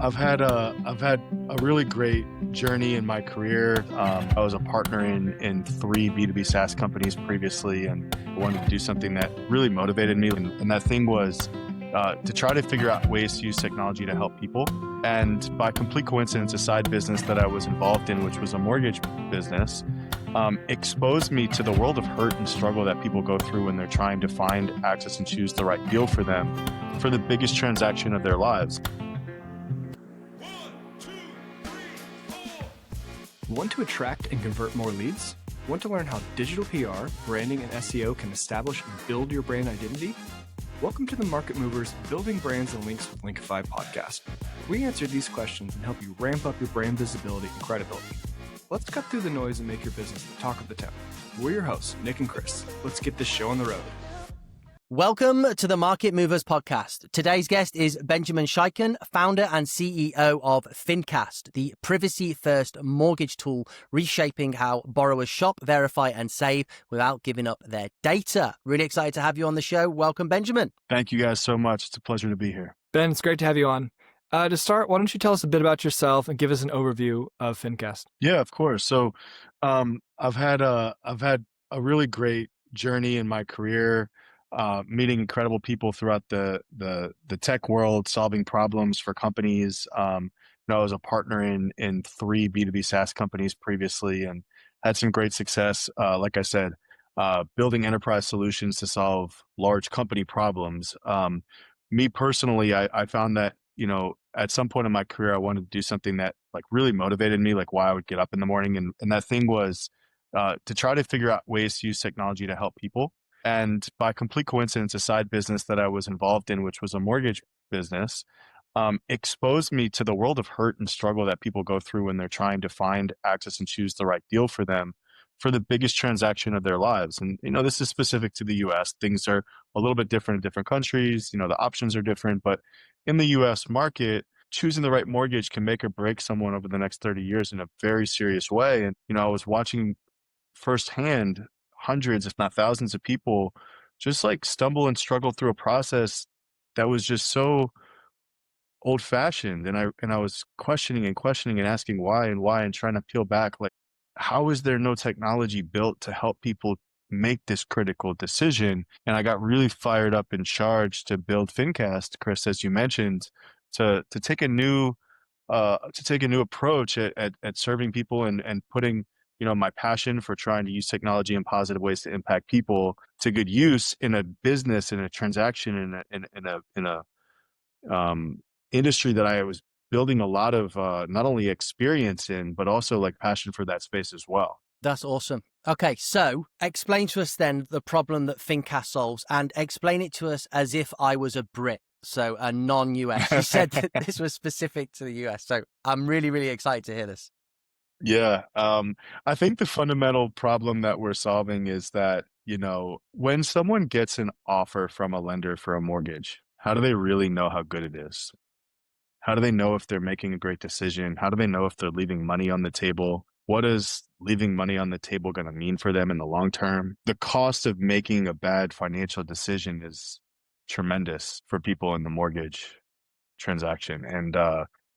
I've had a really great journey in my career. I was a partner in three B2B SaaS companies previously, and I wanted to do something that really motivated me. And that thing was to try to figure out ways to use technology to help people. And by complete coincidence, a side business that I was involved in, which was a mortgage business, exposed me to the world of hurt and struggle that people go through when they're trying to find, access, and choose the right deal for them for the biggest transaction of their lives. Want to attract and convert more leads? Want to learn how digital PR, branding, and SEO can establish and build your brand identity? Welcome to the Market Movers Building Brands and Links with Linkify podcast. We answer these questions and help you ramp up your brand visibility and credibility. Let's cut through the noise and make your business the talk of the town. We're your hosts, Nick and Chris. Let's get this show on the road. Welcome to the Market Movers podcast. Today's guest is Benjamin Schieken, founder and CEO of Fincast, the privacy-first mortgage tool reshaping how borrowers shop, verify, and save without giving up their data. Really excited to have you on the show. Welcome, Benjamin. Thank you guys so much. It's a pleasure to be here. Ben, it's great to have you on. To start, why don't you tell us a bit about yourself and give us an overview of Fincast? Yeah, of course. So I've had a really great journey in my career. Meeting incredible people throughout the tech world, solving problems for companies. I was a partner in three B2B SaaS companies previously and had some great success. Like I said, building enterprise solutions to solve large company problems. Me personally, I found that, at some point in my career, I wanted to do something that really motivated me, like why I would get up in the morning. And that thing was to try to figure out ways to use technology to help people. And by complete coincidence, a side business that I was involved in, which was a mortgage business, exposed me to the world of hurt and struggle that people go through when they're trying to find, access, and choose the right deal for them for the biggest transaction of their lives. And, this is specific to the US. Things are a little bit different in different countries. The options are different. But in the US market, choosing the right mortgage can make or break someone over the next 30 years in a very serious way. And, I was watching firsthand hundreds, if not thousands of people just stumble and struggle through a process that was just so old fashioned. And I was questioning and asking why and trying to peel back, how is there no technology built to help people make this critical decision? And I got really fired up and charged to build Fincast, Chris, as you mentioned, to take a new approach at serving people and putting my passion for trying to use technology in positive ways to impact people to good use in a business, in a transaction, in a industry that I was building a lot of not only experience in, but also passion for that space as well. That's awesome. Okay, so explain to us then the problem that Fincast solves and explain it to us as if I was a Brit. So a non-US. You said that this was specific to the US. So I'm really, really excited to hear this. Yeah. I think the fundamental problem that we're solving is that, when someone gets an offer from a lender for a mortgage, how do they really know how good it is? How do they know if they're making a great decision? How do they know if they're leaving money on the table? What is leaving money on the table going to mean for them in the long term? The cost of making a bad financial decision is tremendous for people in the mortgage transaction. And,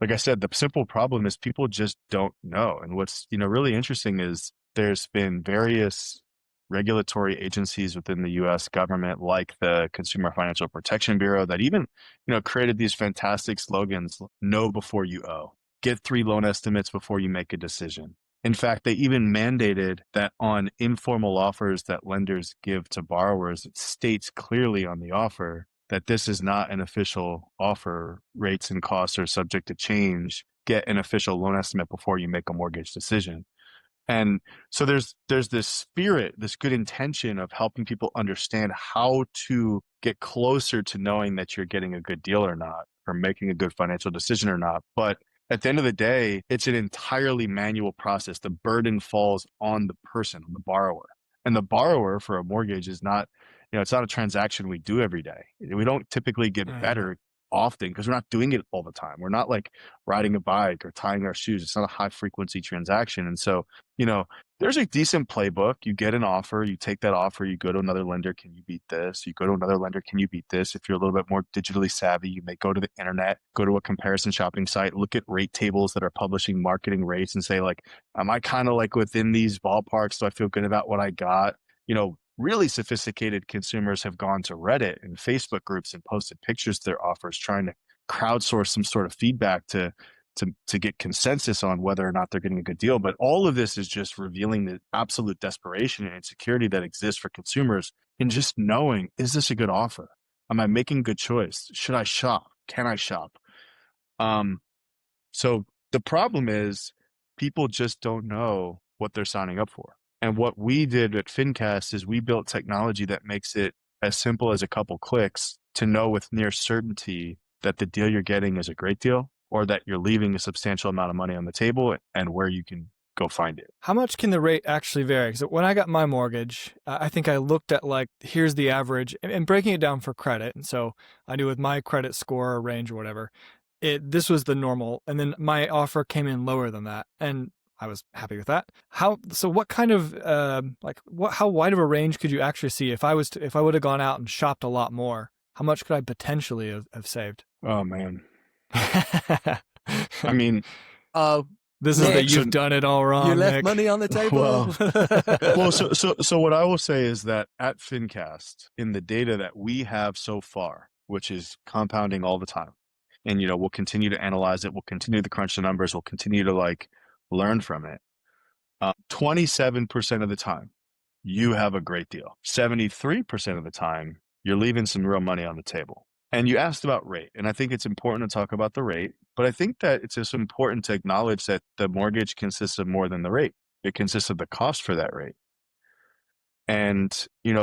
like I said, the simple problem is people just don't know. And what's, really interesting is there's been various regulatory agencies within the US government, like the Consumer Financial Protection Bureau, that even, created these fantastic slogans: know before you owe, get 3 loan estimates before you make a decision. In fact, they even mandated that on informal offers that lenders give to borrowers, it states clearly on the offer that this is not an official offer. Rates and costs are subject to change. Get an official loan estimate before you make a mortgage decision. And so there's this spirit, this good intention of helping people understand how to get closer to knowing that you're getting a good deal or not, or making a good financial decision or not. But at the end of the day, it's an entirely manual process. The burden falls on the person, on the borrower. And the borrower for a mortgage is not, it's not a transaction we do every day. We don't typically get better often because we're not doing it all the time. We're not riding a bike or tying our shoes. It's not a high frequency transaction. And so, there's a decent playbook. You get an offer, you take that offer, you go to another lender, can you beat this? You go to another lender, can you beat this? If you're a little bit more digitally savvy, you may go to the internet, go to a comparison shopping site, look at rate tables that are publishing marketing rates and say like, am I kind of like within these ballparks? Do I feel good about what I got? Really sophisticated consumers have gone to Reddit and Facebook groups and posted pictures of their offers, trying to crowdsource some sort of feedback to get consensus on whether or not they're getting a good deal. But all of this is just revealing the absolute desperation and insecurity that exists for consumers in just knowing, is this a good offer? Am I making a good choice? Should I shop? Can I shop? So the problem is people just don't know what they're signing up for. And what we did at Fincast is we built technology that makes it as simple as a couple clicks to know with near certainty that the deal you're getting is a great deal, or that you're leaving a substantial amount of money on the table, and where you can go find it. How much can the rate actually vary? Because when I got my mortgage, I think I looked at like, here's the average, and breaking it down for credit. And so I knew with my credit score or range or whatever, this was the normal. And then my offer came in lower than that. And I was happy with that. So what kind of, how wide of a range could you actually see if I would have gone out and shopped a lot more? How much could I potentially have saved? Oh man. I mean, this is that you've done it all wrong. You left Nick. money on the table. So what I will say is that at Fincast, in the data that we have so far, which is compounding all the time, and we'll continue to analyze it, we'll continue to crunch the numbers, we'll continue to learn from it. 27% of the time, you have a great deal. 73% of the time, you're leaving some real money on the table. And you asked about rate, and I think it's important to talk about the rate, but I think that it's just important to acknowledge that the mortgage consists of more than the rate. It consists of the cost for that rate. And,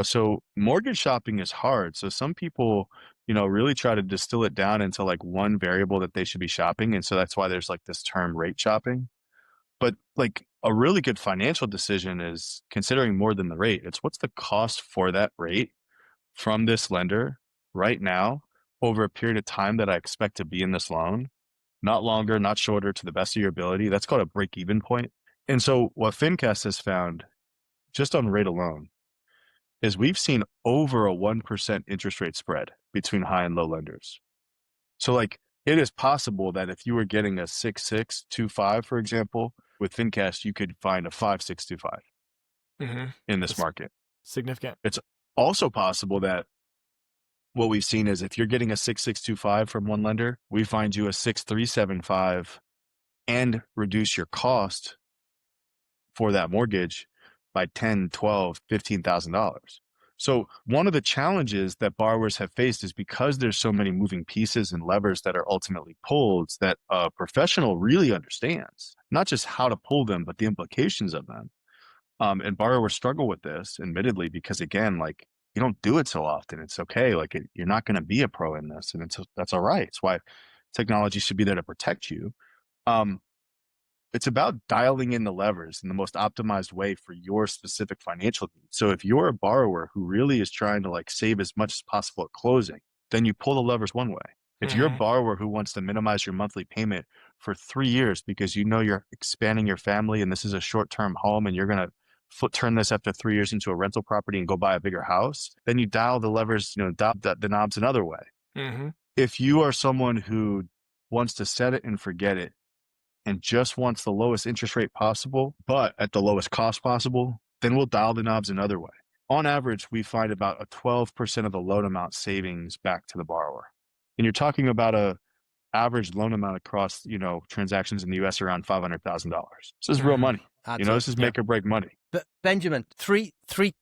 so mortgage shopping is hard. So some people, really try to distill it down into one variable that they should be shopping. And so that's why there's this term rate shopping. But a really good financial decision is considering more than the rate. It's what's the cost for that rate from this lender right now over a period of time that I expect to be in this loan, not longer, not shorter, to the best of your ability. That's called a break-even point. And so what Fincast has found, just on rate alone, is we've seen over a 1% interest rate spread between high and low lenders. So it is possible that if you were getting a 6.625, for example, with Fincast, you could find a 5.625 in this market. Significant. It's also possible that what we've seen is if you're getting a 6.625 from one lender, we find you a 6.375 and reduce your cost for that mortgage by $10,000, $12,000, $15,000. So one of the challenges that borrowers have faced is because there's so many moving pieces and levers that are ultimately pulled, that a professional really understands not just how to pull them, but the implications of them. And borrowers struggle with this, admittedly, because again, you don't do it so often. It's okay. You're not going to be a pro in this, and that's all right. It's why technology should be there to protect you. It's about dialing in the levers in the most optimized way for your specific financial needs. So if you're a borrower who really is trying to save as much as possible at closing, then you pull the levers one way. If you're a borrower who wants to minimize your monthly payment for 3 years because you're expanding your family and this is a short-term home and you're going to turn this after 3 years into a rental property and go buy a bigger house, then you dial the levers, dial the knobs another way. If you are someone who wants to set it and forget it and just wants the lowest interest rate possible, but at the lowest cost possible, then we'll dial the knobs another way. On average, we find about a 12% of the loan amount savings back to the borrower. And you're talking about a average loan amount across, transactions in the US around $500,000. This is real money. This is make or break money. But Benjamin, three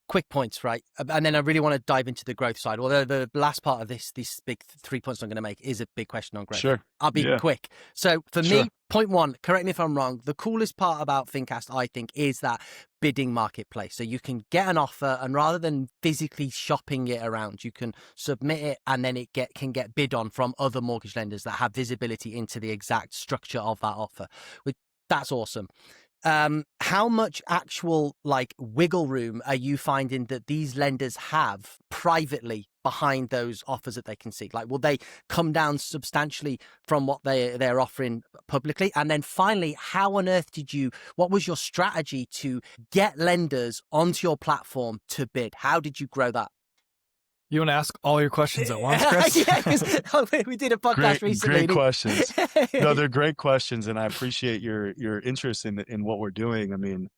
quick points, right? And then I really want to dive into the growth side. Although the last part of this big 3 points I'm going to make is a big question on growth. Sure. I'll be quick. So for me, point one, correct me if I'm wrong, the coolest part about Fincast, I think, is that bidding marketplace. So you can get an offer, and rather than physically shopping it around, you can submit it, and then it can get bid on from other mortgage lenders that have visibility into the exact structure of that offer. That's awesome. How much actual wiggle room are you finding that these lenders have privately behind those offers that they can see? Like, will they come down substantially from what they're offering publicly? And then finally, how on earth what was your strategy to get lenders onto your platform to bid? How did you grow that? You want to ask all your questions at once, Chris? Yeah, because we did a podcast recently. Great questions. No, they're great questions, and I appreciate your interest in what we're doing. I mean,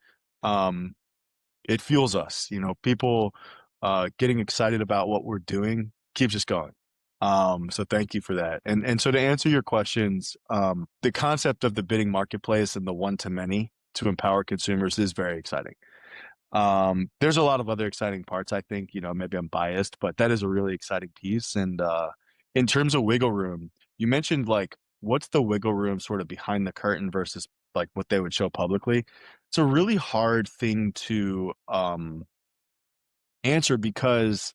it fuels us. People getting excited about what we're doing keeps us going. So thank you for that. And so to answer your questions, the concept of the bidding marketplace and the one-to-many to empower consumers is very exciting. There's a lot of other exciting parts, I think. Maybe I'm biased, but that is a really exciting piece. And in terms of wiggle room, you mentioned like what's the wiggle room sort of behind the curtain versus like what they would show publicly. It's a really hard thing to answer because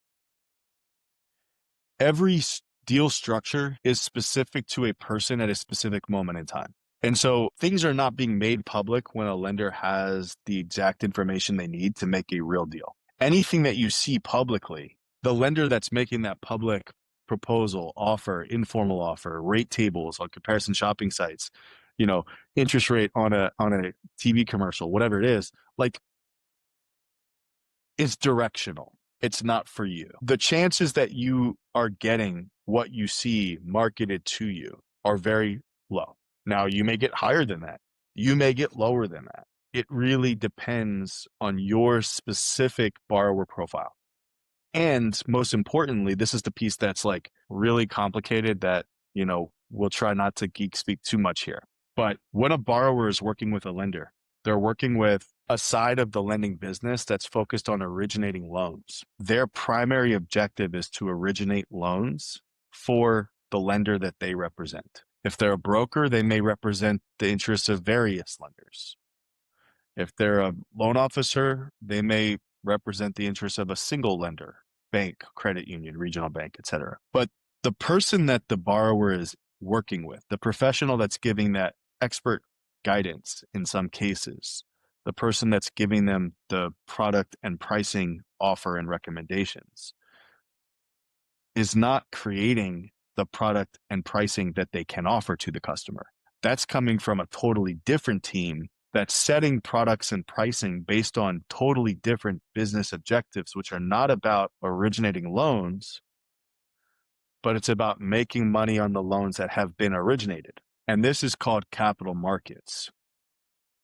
every deal structure is specific to a person at a specific moment in time. And so things are not being made public when a lender has the exact information they need to make a real deal. Anything that you see publicly, the lender that's making that public proposal, offer, informal offer, rate tables on comparison shopping sites, interest rate on a TV commercial, whatever it is, like, is directional. It's not for you. The chances that you are getting what you see marketed to you are very low. Now, you may get higher than that. You may get lower than that. It really depends on your specific borrower profile. And most importantly, this is the piece that's like really complicated that, we'll try not to geek speak too much here. But when a borrower is working with a lender, they're working with a side of the lending business that's focused on originating loans. Their primary objective is to originate loans for the lender that they represent. If they're a broker, they may represent the interests of various lenders. If they're a loan officer, they may represent the interests of a single lender, bank, credit union, regional bank, etc. But the person that the borrower is working with, the professional that's giving that expert guidance in some cases, the person that's giving them the product and pricing offer and recommendations, is not creating the product and pricing that they can offer to the customer. That's coming from a totally different team that's setting products and pricing based on totally different business objectives, which are not about originating loans, but it's about making money on the loans that have been originated. And this is called capital markets.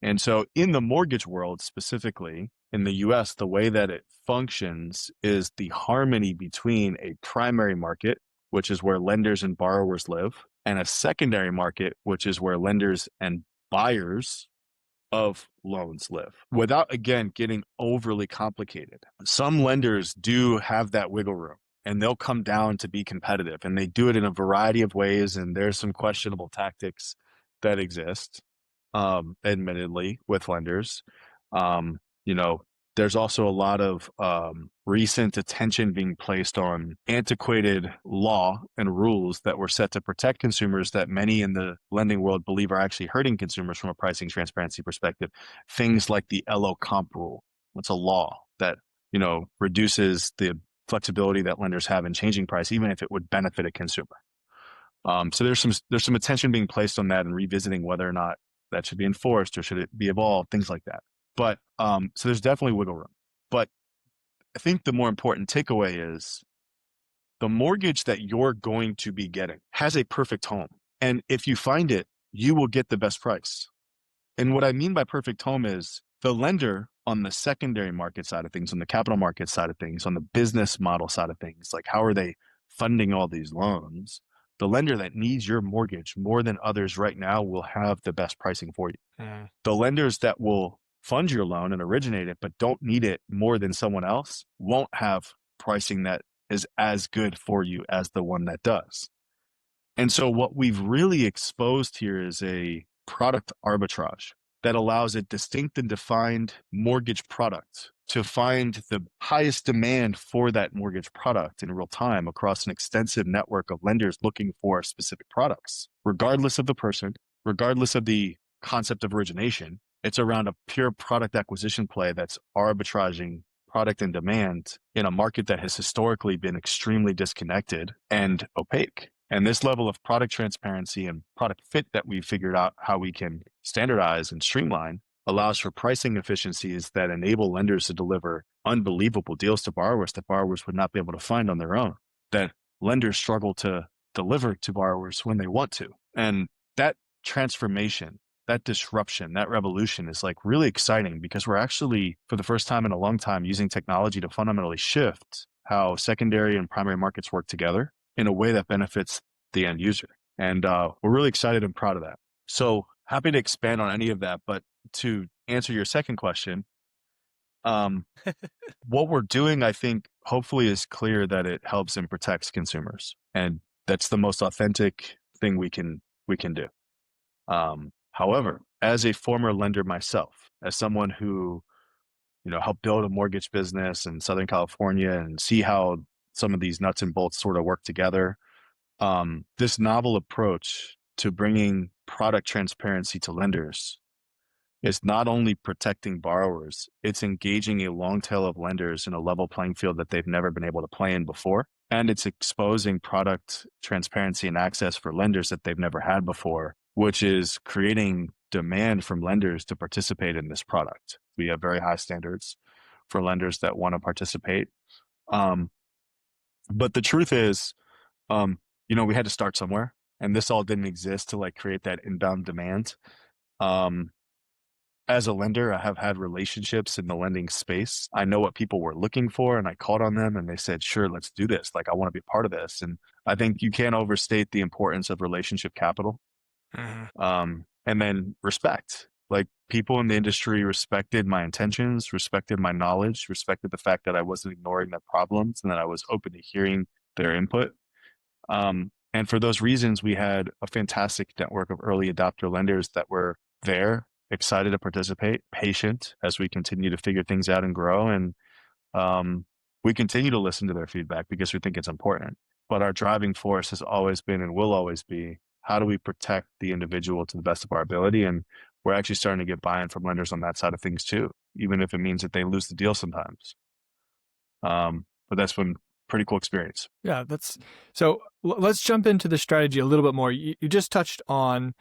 And so in the mortgage world, specifically in the US, the way that it functions is the harmony between a primary market, which is where lenders and borrowers live, and a secondary market, which is where lenders and buyers of loans live, without, again, getting overly complicated. Some lenders do have that wiggle room, and they'll come down to be competitive, and they do it in a variety of ways, and there's some questionable tactics that exist, admittedly, with lenders. There's also a lot of recent attention being placed on antiquated law and rules that were set to protect consumers that many in the lending world believe are actually hurting consumers from a pricing transparency perspective. Things like the LO comp rule. It's a law that, reduces the flexibility that lenders have in changing price, even if it would benefit a consumer. So there's some attention being placed on that and revisiting whether or not that should be enforced or should it be evolved, things like that. But so there's definitely wiggle room. But I think the more important takeaway is the mortgage that you're going to be getting has a perfect home. And if you find it, you will get the best price. And what I mean by perfect home is the lender on the secondary market side of things, on the capital market side of things, on the business model side of things, like how are they funding all these loans? The lender that needs your mortgage more than others right now will have the best pricing for you. The lenders that will fund your loan and originate it, but don't need it more than someone else, won't have pricing that is as good for you as the one that does. And so what we've really exposed here is a product arbitrage that allows a distinct and defined mortgage product to find the highest demand for that mortgage product in real time across an extensive network of lenders looking for specific products, regardless of the person, regardless of the concept of origination. It's around a pure product acquisition play that's arbitraging product and demand in a market that has historically been extremely disconnected and opaque. And this level of product transparency and product fit that we figured out how we can standardize and streamline allows for pricing efficiencies that enable lenders to deliver unbelievable deals to borrowers that borrowers would not be able to find on their own, that lenders struggle to deliver to borrowers when they want to. And that transformation, that disruption, that revolution is like really exciting because we're actually, for the first time in a long time, using technology to fundamentally shift how secondary and primary markets work together in a way that benefits the end user. And we're really excited and proud of that. So happy to expand on any of that. But to answer your second question, what we're doing, I think, hopefully is clear that it helps and protects consumers. And that's the most authentic thing we can do. However, as a former lender myself, as someone who, helped build a mortgage business in Southern California and see how some of these nuts and bolts sort of work together, this novel approach to bringing product transparency to lenders is not only protecting borrowers, it's engaging a long tail of lenders in a level playing field that they've never been able to play in before. And it's exposing product transparency and access for lenders that they've never had before, which is creating demand from lenders to participate in this product. We have very high standards for lenders that want to participate. But the truth is, we had to start somewhere, and this all didn't exist to create that inbound demand. As a lender, I have had relationships in the lending space. I know what people were looking for, and I called on them and they said, sure, let's do this. I want to be part of this. And I think you can't overstate the importance of relationship capital. And then respect. People in the industry respected my intentions, respected my knowledge, respected the fact that I wasn't ignoring their problems and that I was open to hearing their input. And for those reasons, we had a fantastic network of early adopter lenders that were there, excited to participate, patient as we continue to figure things out and grow. And we continue to listen to their feedback because we think it's important. But our driving force has always been and will always be, how do we protect the individual to the best of our ability? And we're actually starting to get buy-in from lenders on that side of things too, even if it means that they lose the deal sometimes. But that's been pretty cool experience. Yeah, so let's jump into the strategy a little bit more. You just touched on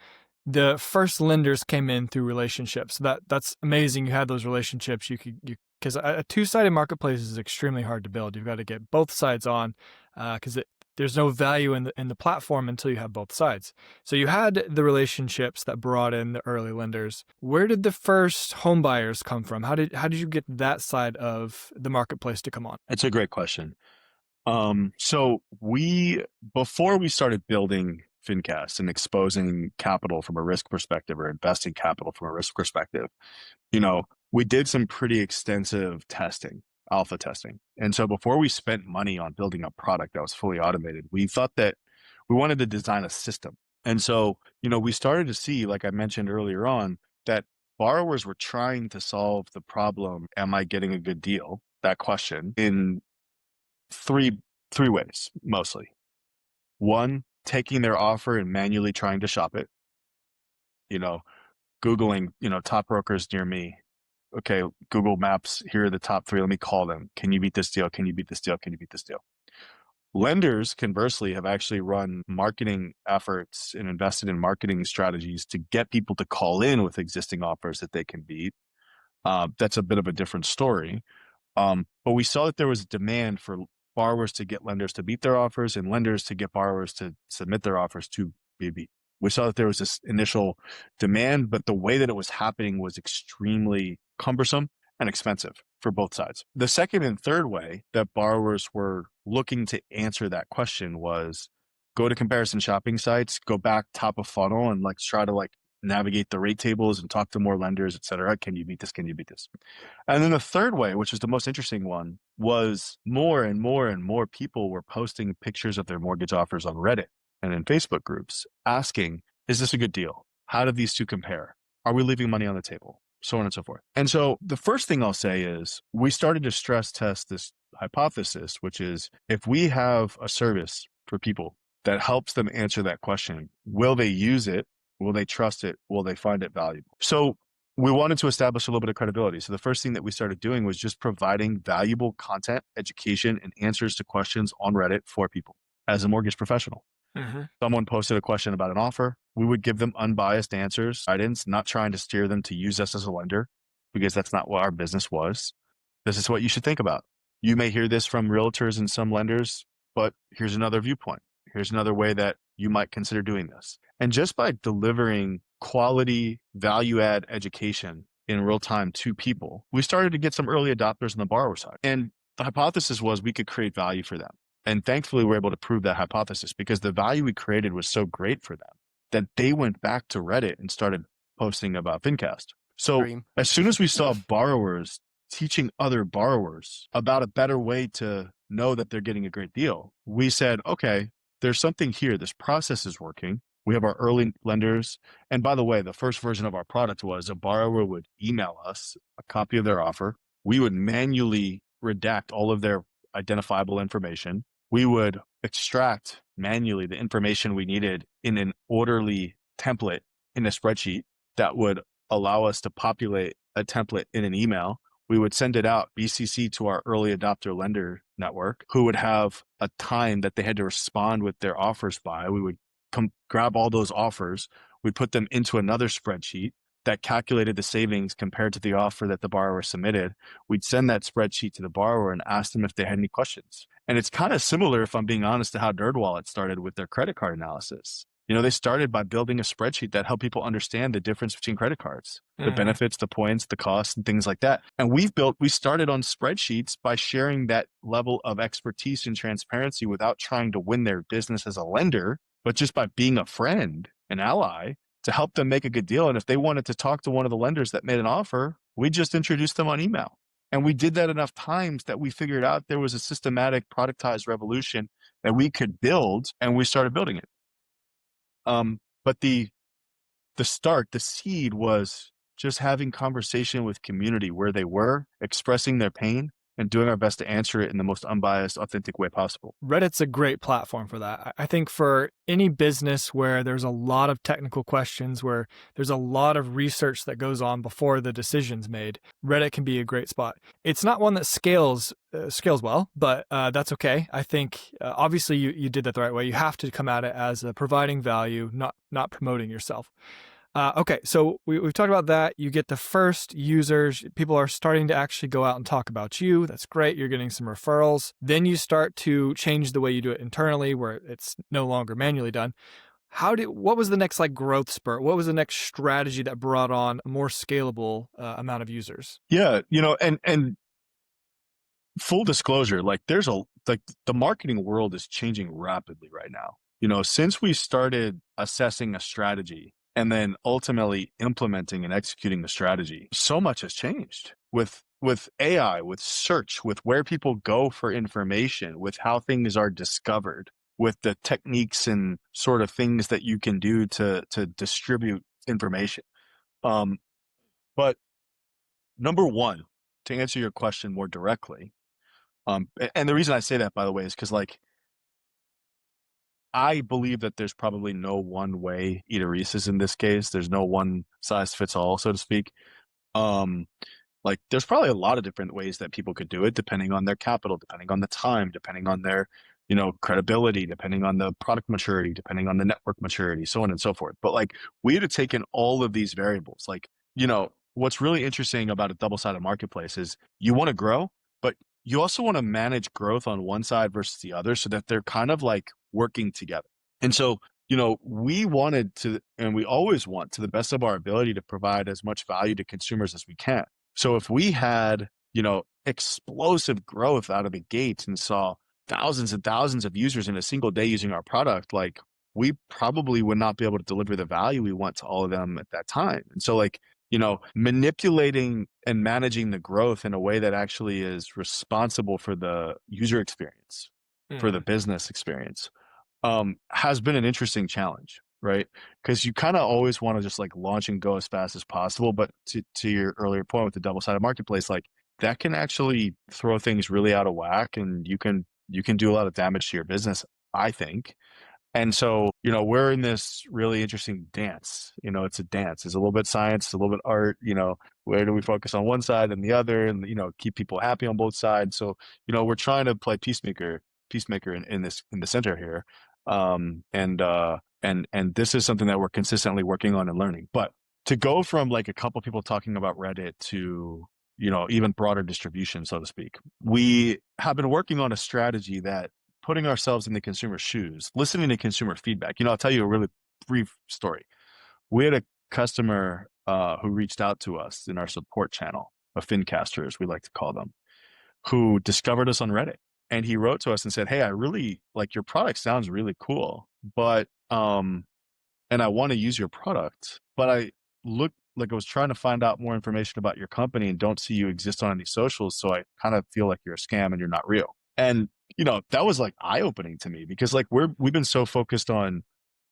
the first lenders came in through relationships. That's amazing. You had those relationships. Because a two-sided marketplace is extremely hard to build. You've got to get both sides on, because there's no value in the platform until you have both sides. So you had the relationships that brought in the early lenders. Where did the first home buyers come from? How did you get that side of the marketplace to come on? It's a great question. So before we started building Fincast and exposing capital from a risk perspective or investing capital from a risk perspective, we did some pretty extensive testing, alpha testing. And so before we spent money on building a product that was fully automated, we thought that we wanted to design a system. And so, we started to see, like I mentioned earlier on, that borrowers were trying to solve the problem, am I getting a good deal? That question in three ways, mostly. One, taking their offer and manually trying to shop it. Googling, top brokers near me. Okay, Google Maps, here are the top 3. Let me call them. Can you beat this deal? Can you beat this deal? Can you beat this deal? Lenders, conversely, have actually run marketing efforts and invested in marketing strategies to get people to call in with existing offers that they can beat. That's a bit of a different story. But we saw that there was a demand for borrowers to get lenders to beat their offers and lenders to get borrowers to submit their offers to be beat. We saw that there was this initial demand, but the way that it was happening was extremely cumbersome and expensive for both sides. The second and third way that borrowers were looking to answer that question was go to comparison shopping sites, go back top of funnel and try to navigate the rate tables and talk to more lenders, et cetera. Can you beat this? Can you beat this? And then the third way, which is the most interesting one, was more and more and more people were posting pictures of their mortgage offers on Reddit and in Facebook groups asking, is this a good deal? How do these two compare? Are we leaving money on the table? So on and so forth. And so the first thing I'll say is we started to stress test this hypothesis, which is if we have a service for people that helps them answer that question, will they use it? Will they trust it? Will they find it valuable? So we wanted to establish a little bit of credibility. So the first thing that we started doing was just providing valuable content, education, and answers to questions on Reddit for people as a mortgage professional. Mm-hmm. Someone posted a question about an offer. We would give them unbiased answers, guidance, not trying to steer them to use us as a lender, because that's not what our business was. This is what you should think about. You may hear this from realtors and some lenders, but here's another viewpoint. Here's another way that you might consider doing this. And just by delivering quality value add education in real time to people, we started to get some early adopters on the borrower side. And the hypothesis was we could create value for them. And thankfully, we're able to prove that hypothesis because the value we created was so great for them that they went back to Reddit and started posting about Fincast. So Dream. as soon as we saw borrowers teaching other borrowers about a better way to know that they're getting a great deal, we said, okay, there's something here. This process is working. We have our early lenders. And by the way, the first version of our product was a borrower would email us a copy of their offer. We would manually redact all of their identifiable information. We would extract manually the information we needed in an orderly template in a spreadsheet that would allow us to populate a template in an email. We would send it out BCC to our early adopter lender network, who would have a time that they had to respond with their offers by. We would grab all those offers. We'd put them into another spreadsheet that calculated the savings compared to the offer that the borrower submitted. We'd send that spreadsheet to the borrower and ask them if they had any questions. And it's kind of similar, if I'm being honest, to how NerdWallet started with their credit card analysis. They started by building a spreadsheet that helped people understand the difference between credit cards, the benefits, the points, the costs, and things like that. And we started on spreadsheets by sharing that level of expertise and transparency without trying to win their business as a lender, but just by being a friend, an ally, to help them make a good deal. And if they wanted to talk to one of the lenders that made an offer, we just introduced them on email. And we did that enough times that we figured out there was a systematic productized revolution that we could build, and we started building it. But the seed was just having conversation with community where they were, expressing their pain, and doing our best to answer it in the most unbiased, authentic way possible. Reddit's a great platform for that. I think for any business where there's a lot of technical questions, where there's a lot of research that goes on before the decision's made, Reddit can be a great spot. It's not one that scales well, but that's okay. I think obviously you did that the right way. You have to come at it as providing value, not promoting yourself. Okay, so we've talked about that. You get the first users. People are starting to actually go out and talk about you. That's great. You're getting some referrals. Then you start to change the way you do it internally, where it's no longer manually done. What was the next growth spurt? What was the next strategy that brought on a more scalable amount of users? Yeah, and full disclosure, the marketing world is changing rapidly right now. Since we started assessing a strategy and then ultimately implementing and executing the strategy, so much has changed with AI, with search, with where people go for information, with how things are discovered, with the techniques and sort of things that you can do to distribute information. But number one, to answer your question more directly, and the reason I say that, by the way, is because I believe that there's probably no one way eat a Reese's in this case. There's no one size fits all, so to speak. There's probably a lot of different ways that people could do it, depending on their capital, depending on the time, depending on their, credibility, depending on the product maturity, depending on the network maturity, so on and so forth. But we had to take in all of these variables. What's really interesting about a double-sided marketplace is you want to grow, but you also want to manage growth on one side versus the other so that they're kind of working together. And so, we wanted to, and we always want, to the best of our ability, to provide as much value to consumers as we can. So if we had, explosive growth out of the gates and saw thousands and thousands of users in a single day using our product, we probably would not be able to deliver the value we want to all of them at that time. And so manipulating and managing the growth in a way that actually is responsible for the user experience, for the business experience, has been an interesting challenge, right? Because you kind of always want to just launch and go as fast as possible. But to your earlier point with the double-sided marketplace, that can actually throw things really out of whack, and you can do a lot of damage to your business, I think. And so, we're in this really interesting dance. It's a dance. It's a little bit science, a little bit art. Where do we focus on one side and the other, and keep people happy on both sides. So, we're trying to play peacemaker in the center here. And this is something that we're consistently working on and learning. But to go from like a couple people talking about Reddit to even broader distribution, so to speak, we have been working on a strategy that putting ourselves in the consumer's shoes, listening to consumer feedback. I'll tell you a really brief story. We had a customer who reached out to us in our support channel, of Fincasters, we like to call them, who discovered us on Reddit. And he wrote to us and said, "Hey, I really like your product, sounds really cool, but and I want to use your product, but I look like I was trying to find out more information about your company and don't see you exist on any socials. So I kind of feel like you're a scam and you're not real." And, that was like eye opening to me because like we've been so focused on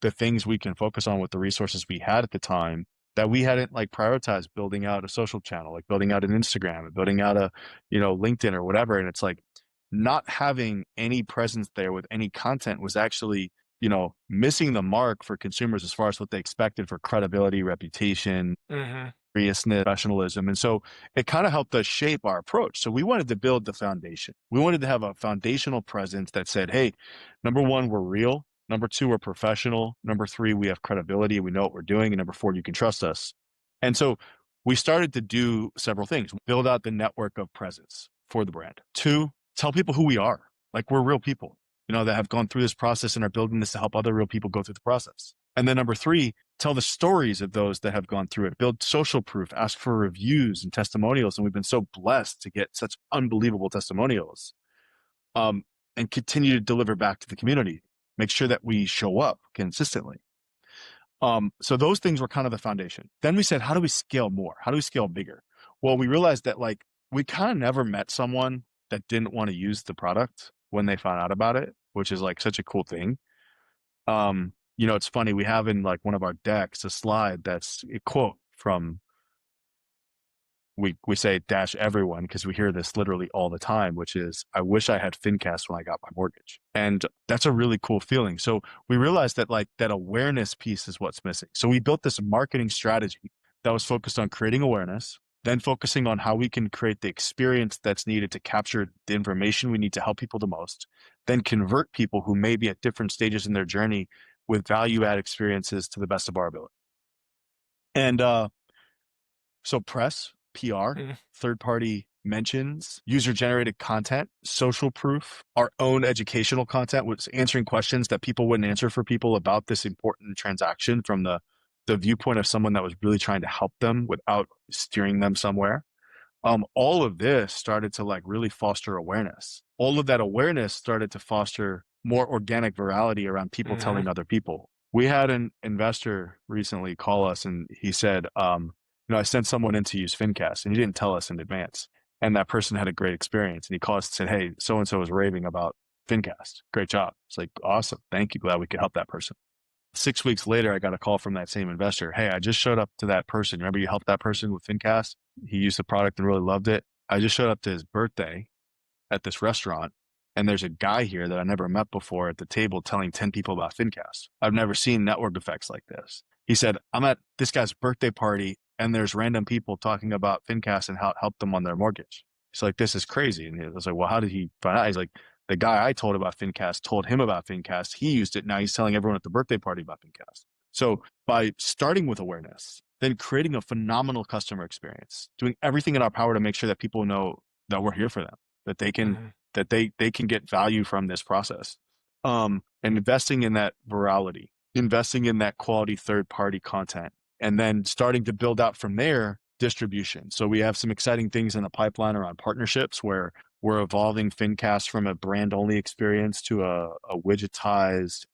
the things we can focus on with the resources we had at the time that we hadn't like prioritized building out a social channel, like building out an Instagram and building out a, LinkedIn or whatever. And it's like not having any presence there with any content was actually missing the mark for consumers as far as what they expected for credibility, reputation, seriousness, professionalism. And so it kind of helped us shape our approach. So we wanted to build the foundation. We wanted to have a foundational presence that said, hey, number one, we're real. Number two, we're professional. Number three, we have credibility. We know what we're doing. And number four, you can trust us. And so we started to do several things, build out the network of presence for the brand. Two, tell people who we are. Like we're real people, that have gone through this process and are building this to help other real people go through the process. And then number three, tell the stories of those that have gone through it, build social proof, ask for reviews and testimonials. And we've been so blessed to get such unbelievable testimonials, and continue to deliver back to the community, make sure that we show up consistently. So those things were kind of the foundation. Then we said, how do we scale more? How do we scale bigger? Well, we realized that like we kind of never met someone that didn't want to use the product when they found out about it, which is like such a cool thing. It's funny, we have in like one of our decks a slide that's a quote from, we say dash everyone because we hear this literally all the time, which is, "I wish I had Fincast when I got my mortgage." And that's a really cool feeling. So we realized that like that awareness piece is what's missing. So we built this marketing strategy that was focused on creating awareness, then focusing on how we can create the experience that's needed to capture the information we need to help people the most, then convert people who may be at different stages in their journey with value-add experiences to the best of our ability. And so press, PR, third-party mentions, user-generated content, social proof, our own educational content, was answering questions that people wouldn't answer for people about this important transaction from the viewpoint of someone that was really trying to help them without steering them somewhere. All of this started to like really foster awareness. All of that awareness started to foster more organic virality around people telling other people. We had an investor recently call us and he said, I sent someone in to use Fincast and he didn't tell us in advance. And that person had a great experience. And he called us and said, "Hey, so-and-so was raving about Fincast. Great job." It's like, awesome. Thank you. Glad we could help that person. 6 weeks later, I got a call from that same investor. "Hey, I just showed up to that person. Remember you helped that person with Fincast? He used the product and really loved it. I just showed up to his birthday at this restaurant, and there's a guy here that I never met before at the table telling 10 people about Fincast. I've never seen network effects like this." He said, "I'm at this guy's birthday party, and there's random people talking about Fincast and how it helped them on their mortgage." He's like, "This is crazy." And I was like, "Well, how did he find out?" He's like, "The guy I told about Fincast told him about Fincast. He used it. Now he's telling everyone at the birthday party about Fincast." So by starting with awareness, then creating a phenomenal customer experience, doing everything in our power to make sure that people know that we're here for them, that they can that they can get value from this process, and investing in that virality, investing in that quality third-party content, and then starting to build out from there distribution. So we have some exciting things in the pipeline around partnerships where we're evolving Fincast from a brand-only experience to a widgetized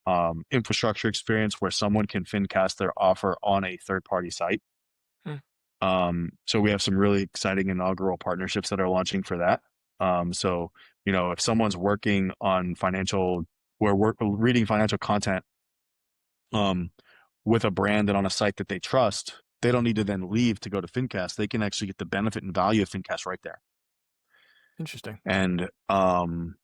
infrastructure experience where someone can Fincast their offer on a third-party site. So we have some really exciting inaugural partnerships that are launching for that. So, if someone's working on we're reading financial content with a brand and on a site that they trust, they don't need to then leave to go to Fincast. They can actually get the benefit and value of Fincast right there. Interesting. And we're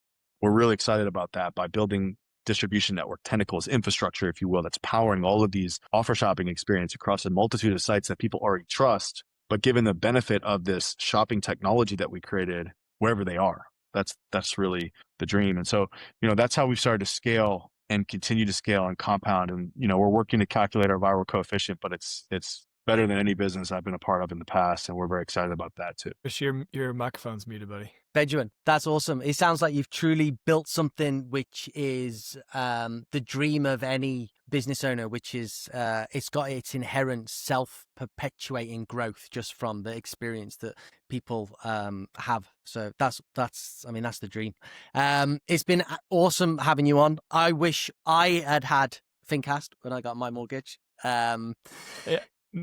really excited about that by building distribution network, tentacles, infrastructure, if you will, that's powering all of these offer shopping experience across a multitude of sites that people already trust. But given the benefit of this shopping technology that we created, wherever they are, that's really the dream. And so, that's how we've started to scale and continue to scale and compound. And, we're working to calculate our viral coefficient, but it's better than any business I've been a part of in the past. And we're very excited about that too. Chris, your microphone's muted, buddy. Benjamin, that's awesome. It sounds like you've truly built something which is the dream of any business owner, which is it's got its inherent self-perpetuating growth just from the experience that people have. So that's the dream. It's been awesome having you on. I wish I had Fincast when I got my mortgage. Yeah.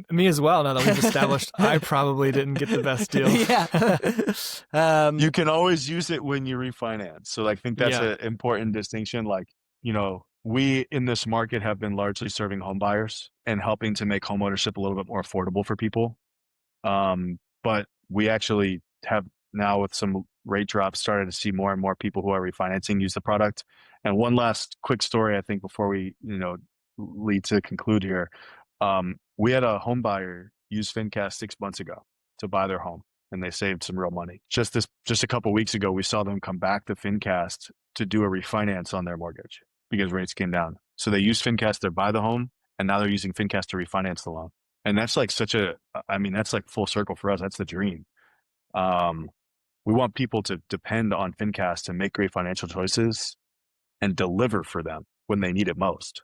Me as well. Now that we've established, I probably didn't get the best deal. Yeah. You can always use it when you refinance. So I think that's an important distinction. Like, we in this market have been largely serving home buyers and helping to make homeownership a little bit more affordable for people. But we actually have now, with some rate drops, started to see more and more people who are refinancing use the product. And one last quick story, I think, before we, lead to conclude here. We had a home buyer use Fincast 6 months ago to buy their home, and they saved some real money. Just a couple of weeks ago, we saw them come back to Fincast to do a refinance on their mortgage because rates came down. So they used Fincast to buy the home, and now they're using Fincast to refinance the loan. And that's like that's like full circle for us. That's the dream. We want people to depend on Fincast to make great financial choices and deliver for them when they need it most.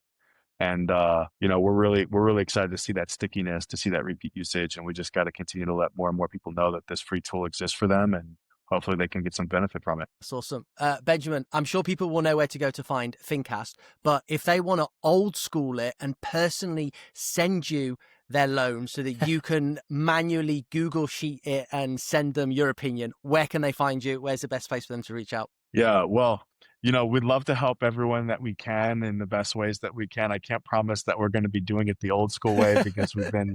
And, we're really excited to see that stickiness, to see that repeat usage. And we just got to continue to let more and more people know that this free tool exists for them, and hopefully they can get some benefit from it. That's awesome. Benjamin, I'm sure people will know where to go to find Fincast, but if they want to old school it and personally send you their loan so that you can manually Google sheet it and send them your opinion, where can they find you? Where's the best place for them to reach out? Yeah, well, we'd love to help everyone that we can in the best ways that we can. I can't promise that we're going to be doing it the old school way because we've been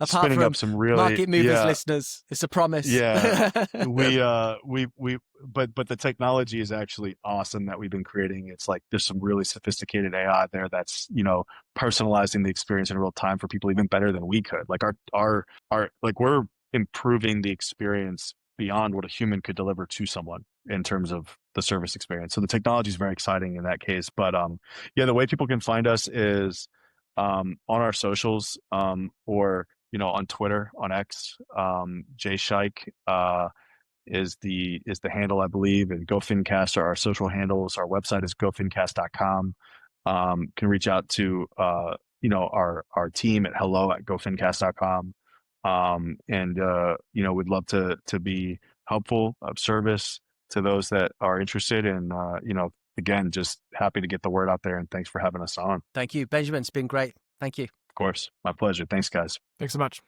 spinning up some really Market Movers listeners. It's a promise. Yeah, but the technology is actually awesome that we've been creating. It's like there's some really sophisticated AI there that's personalizing the experience in real time for people even better than we could. Like our like we're improving the experience beyond what a human could deliver to someone in terms of the service experience. So the technology is very exciting in that case. But the way people can find us is on our socials, or on Twitter, on X. JSchike is the handle, I believe, and GoFincast are our social handles. Our website is gofincast.com. Can reach out to our team at hello@gofincast.com. We'd love to be helpful, of service to those that are interested. And, again, just happy to get the word out there, and thanks for having us on. Thank you, Benjamin. It's been great. Thank you. Of course. My pleasure. Thanks, guys. Thanks so much.